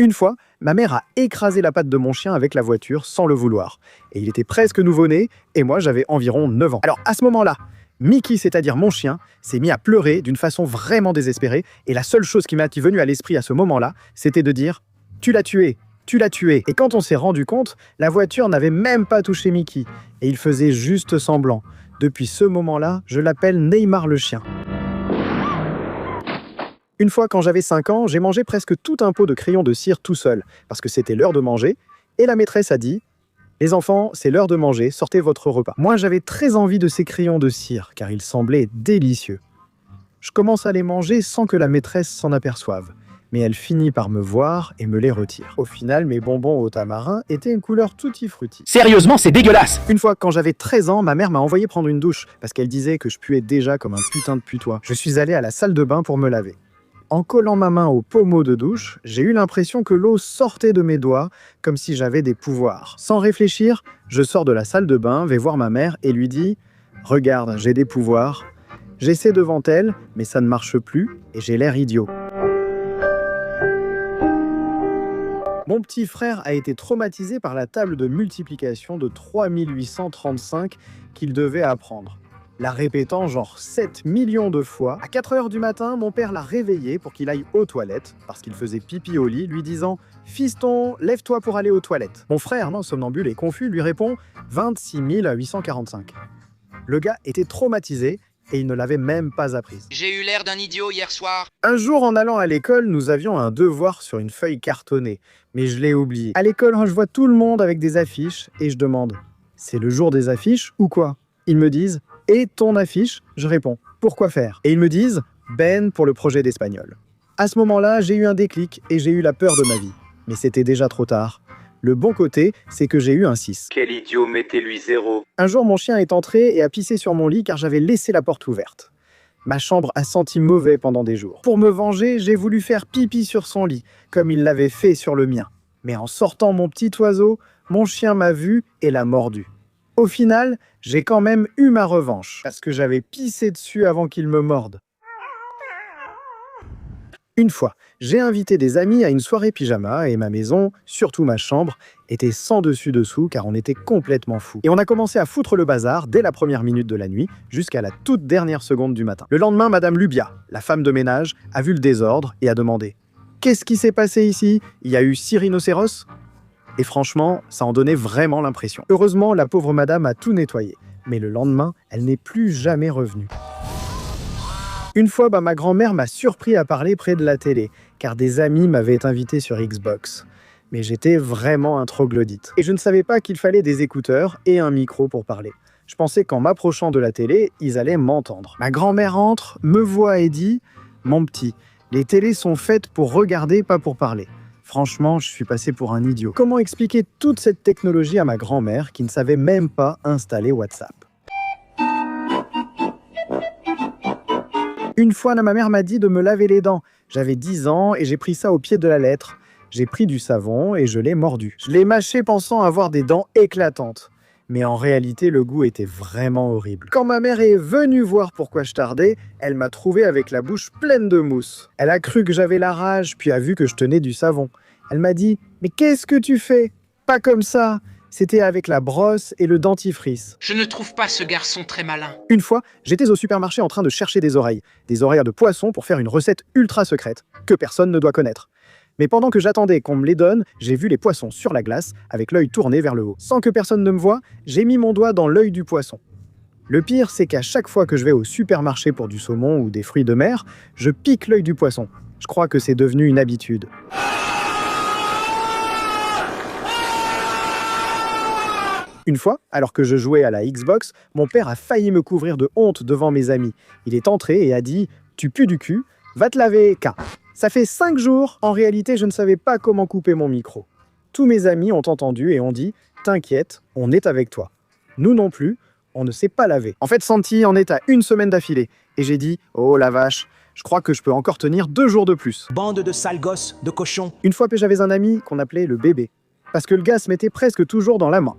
Une fois, ma mère a écrasé la patte de mon chien avec la voiture sans le vouloir. Et il était presque nouveau-né, et moi j'avais environ 9 ans. Alors à ce moment-là, Mickey, c'est-à-dire mon chien, s'est mis à pleurer d'une façon vraiment désespérée, et la seule chose qui m'est venue à l'esprit à ce moment-là, c'était de dire « Tu l'as tué !» Tu l'as tué. Et quand on s'est rendu compte, la voiture n'avait même pas touché Mickey. Et il faisait juste semblant. Depuis ce moment-là, je l'appelle Neymar le chien. Une fois, quand j'avais 5 ans, j'ai mangé presque tout un pot de crayons de cire tout seul, parce que c'était l'heure de manger, et la maîtresse a dit « Les enfants, c'est l'heure de manger, sortez votre repas. » Moi, j'avais très envie de ces crayons de cire, car ils semblaient délicieux. Je commence à les manger sans que la maîtresse s'en aperçoive. Mais elle finit par me voir et me les retire. Au final, mes bonbons au tamarin étaient une couleur tutti frutti. Sérieusement, c'est dégueulasse! Une fois, quand j'avais 13 ans, ma mère m'a envoyé prendre une douche, parce qu'elle disait que je puais déjà comme un putain de putois. Je suis allé à la salle de bain pour me laver. En collant ma main au pommeau de douche, j'ai eu l'impression que l'eau sortait de mes doigts, comme si j'avais des pouvoirs. Sans réfléchir, je sors de la salle de bain, vais voir ma mère et lui dis « Regarde, j'ai des pouvoirs ». J'essaie devant elle, mais ça ne marche plus, et j'ai l'air idiot. Mon petit frère a été traumatisé par la table de multiplication de 3835 qu'il devait apprendre. La répétant genre 7 millions de fois, à 4 heures du matin, mon père l'a réveillé pour qu'il aille aux toilettes, parce qu'il faisait pipi au lit, lui disant « Fiston, lève-toi pour aller aux toilettes ». Mon frère, somnambule et confus, lui répond « 26 845 ». Le gars était traumatisé, et il ne l'avait même pas apprise. J'ai eu l'air d'un idiot hier soir. Un jour, en allant à l'école, nous avions un devoir sur une feuille cartonnée, mais je l'ai oublié. À l'école, je vois tout le monde avec des affiches, et je demande « C'est le jour des affiches ou quoi ?» Ils me disent « Et ton affiche ?» Je réponds « Pourquoi faire ?» Et ils me disent « Ben pour le projet d'espagnol ». À ce moment-là, j'ai eu un déclic, et j'ai eu la peur de ma vie. Mais c'était déjà trop tard. Le bon côté, c'est que j'ai eu un 6. Quel idiot, mettez-lui 0. Un jour, mon chien est entré et a pissé sur mon lit car j'avais laissé la porte ouverte. Ma chambre a senti mauvais pendant des jours. Pour me venger, j'ai voulu faire pipi sur son lit, comme il l'avait fait sur le mien. Mais en sortant mon petit oiseau, mon chien m'a vu et l'a mordu. Au final, j'ai quand même eu ma revanche, parce que j'avais pissé dessus avant qu'il me morde. Une fois, j'ai invité des amis à une soirée pyjama et ma maison, surtout ma chambre, était sans dessus-dessous car on était complètement fous. Et on a commencé à foutre le bazar dès la première minute de la nuit jusqu'à la toute dernière seconde du matin. Le lendemain, Madame Lubia, la femme de ménage, a vu le désordre et a demandé « Qu'est-ce qui s'est passé ici? Il y a eu 6 rhinocéros ?» Et franchement, ça en donnait vraiment l'impression. Heureusement, la pauvre madame a tout nettoyé. Mais le lendemain, elle n'est plus jamais revenue. Une fois, ma grand-mère m'a surpris à parler près de la télé, car des amis m'avaient invité sur Xbox. Mais j'étais vraiment un troglodyte. Et je ne savais pas qu'il fallait des écouteurs et un micro pour parler. Je pensais qu'en m'approchant de la télé, ils allaient m'entendre. Ma grand-mère entre, me voit et dit « Mon petit, les télés sont faites pour regarder, pas pour parler. » Franchement, je suis passé pour un idiot. Comment expliquer toute cette technologie à ma grand-mère qui ne savait même pas installer WhatsApp? Une fois, ma mère m'a dit de me laver les dents. J'avais 10 ans et j'ai pris ça au pied de la lettre. J'ai pris du savon et je l'ai mordu. Je l'ai mâché pensant avoir des dents éclatantes. Mais en réalité, le goût était vraiment horrible. Quand ma mère est venue voir pourquoi je tardais, elle m'a trouvé avec la bouche pleine de mousse. Elle a cru que j'avais la rage, puis a vu que je tenais du savon. Elle m'a dit « Mais qu'est-ce que tu fais? Pas comme ça !» C'était avec la brosse et le dentifrice. Je ne trouve pas ce garçon très malin. Une fois, j'étais au supermarché en train de chercher des oreilles de poisson pour faire une recette ultra secrète, que personne ne doit connaître. Mais pendant que j'attendais qu'on me les donne, j'ai vu les poissons sur la glace, avec l'œil tourné vers le haut. Sans que personne ne me voie, j'ai mis mon doigt dans l'œil du poisson. Le pire, c'est qu'à chaque fois que je vais au supermarché pour du saumon ou des fruits de mer, je pique l'œil du poisson. Je crois que c'est devenu une habitude. Une fois, alors que je jouais à la Xbox, mon père a failli me couvrir de honte devant mes amis. Il est entré et a dit « Tu pues du cul, va te laver, K ». Ça fait 5 jours, en réalité, je ne savais pas comment couper mon micro. Tous mes amis ont entendu et ont dit « T'inquiète, on est avec toi ». Nous non plus, on ne sait pas laver. En fait, Santi en est à 1 semaine d'affilée. Et j'ai dit « Oh la vache, je crois que je peux encore tenir 2 jours de plus ». Bande de sales gosses, de cochons. Une fois, j'avais un ami qu'on appelait le bébé. Parce que le gars se mettait presque toujours dans la main.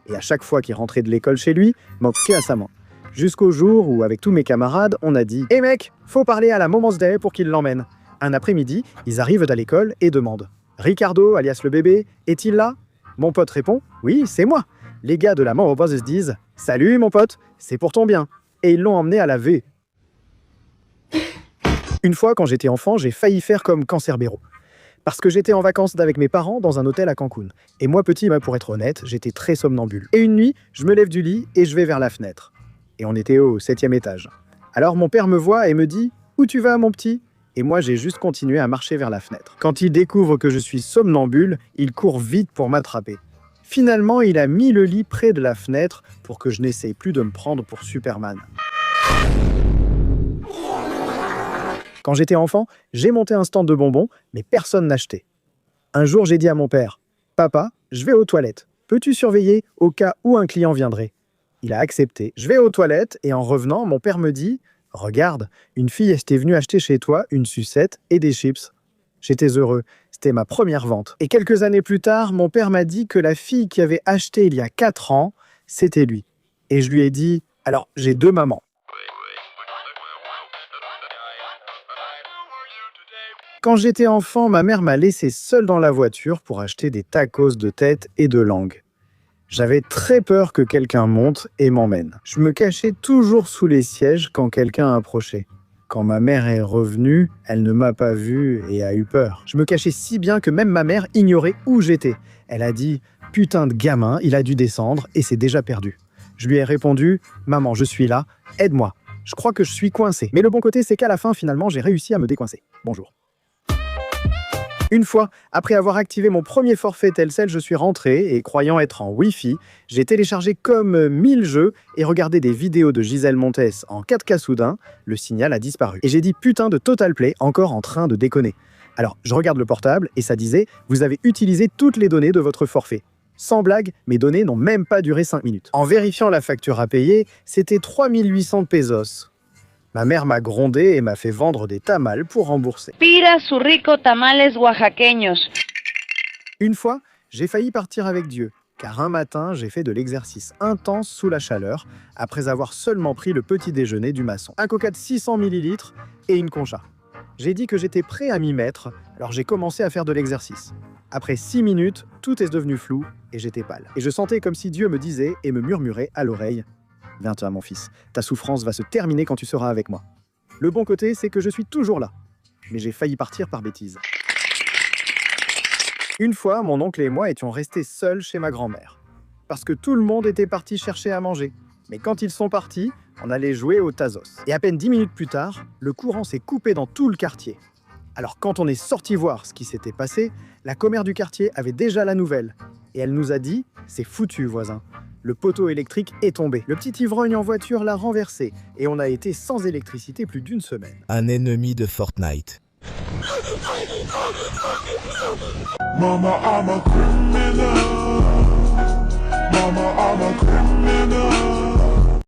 Et à chaque fois qu'il rentrait de l'école chez lui, moquait à sa main. Jusqu'au jour où, avec tous mes camarades, on a dit « Hé mec, faut parler à la Moments Day pour qu'il l'emmène ». Un après-midi, ils arrivent à l'école et demandent Ricardo, alias le bébé, est-il là? Mon pote répond « Oui, c'est moi ». Les gars de la Mauro Bros disent « Salut mon pote, c'est pour ton bien ». Et ils l'ont emmené à la V. Une fois, quand j'étais enfant, j'ai failli faire comme Cancerbero. Parce que j'étais en vacances avec mes parents dans un hôtel à Cancun. Et moi, petit, pour être honnête, j'étais très somnambule. Et une nuit, je me lève du lit et je vais vers la fenêtre. Et on était au 7e étage. Alors mon père me voit et me dit « Où tu vas, mon petit ?» Et moi, j'ai juste continué à marcher vers la fenêtre. Quand il découvre que je suis somnambule, il court vite pour m'attraper. Finalement, il a mis le lit près de la fenêtre pour que je n'essaye plus de me prendre pour Superman. Quand j'étais enfant, j'ai monté un stand de bonbons, mais personne n'achetait. Un jour, j'ai dit à mon père « Papa, je vais aux toilettes. Peux-tu surveiller au cas où un client viendrait ?» Il a accepté. Je vais aux toilettes et en revenant, mon père me dit « Regarde, une fille était venue acheter chez toi une sucette et des chips. » J'étais heureux. C'était ma première vente. Et quelques années plus tard, mon père m'a dit que la fille qui avait acheté il y a 4 ans, c'était lui. Et je lui ai dit « Alors, j'ai 2 mamans. » Quand j'étais enfant, ma mère m'a laissé seul dans la voiture pour acheter des tacos de tête et de langue. J'avais très peur que quelqu'un monte et m'emmène. Je me cachais toujours sous les sièges quand quelqu'un approchait. Quand ma mère est revenue, elle ne m'a pas vu et a eu peur. Je me cachais si bien que même ma mère ignorait où j'étais. Elle a dit « Putain de gamin, il a dû descendre et c'est déjà perdu. » Je lui ai répondu « Maman, je suis là, aide-moi. Je crois que je suis coincé. » Mais le bon côté, c'est qu'à la fin, finalement, j'ai réussi à me décoincer. Bonjour. Une fois, après avoir activé mon premier forfait Telcel, je suis rentré et croyant être en Wi-Fi, j'ai téléchargé comme 1000 jeux et regardé des vidéos de Gisèle Montes en 4K soudain, le signal a disparu. Et j'ai dit putain de Total Play, encore en train de déconner. Alors, je regarde le portable et ça disait « Vous avez utilisé toutes les données de votre forfait ». Sans blague, mes données n'ont même pas duré 5 minutes. En vérifiant la facture à payer, c'était 3800 pesos. Ma mère m'a grondé et m'a fait vendre des tamales pour rembourser. Pira sus ricos tamales oaxaqueños. Une fois, j'ai failli partir avec Dieu, car un matin, j'ai fait de l'exercice intense sous la chaleur, après avoir seulement pris le petit déjeuner du maçon. Un coca de 600 ml et une concha. J'ai dit que j'étais prêt à m'y mettre, alors j'ai commencé à faire de l'exercice. Après 6 minutes, tout est devenu flou et j'étais pâle. Et je sentais comme si Dieu me disait et me murmurait à l'oreille « Viens-toi, mon fils, ta souffrance va se terminer quand tu seras avec moi. » Le bon côté, c'est que je suis toujours là. Mais j'ai failli partir par bêtise. Une fois, mon oncle et moi étions restés seuls chez ma grand-mère. Parce que tout le monde était parti chercher à manger. Mais quand ils sont partis, on allait jouer au Tazos. Et à peine 10 minutes plus tard, le courant s'est coupé dans tout le quartier. Alors quand on est sorti voir ce qui s'était passé, la commère du quartier avait déjà la nouvelle. Et elle nous a dit « C'est foutu, voisin. Le poteau électrique est tombé. Le petit ivrogne en voiture l'a renversé. Et on a été sans électricité plus d'1 semaine. » Un ennemi de Fortnite. Mama, I'm a criminal. Mama, I'm a criminal.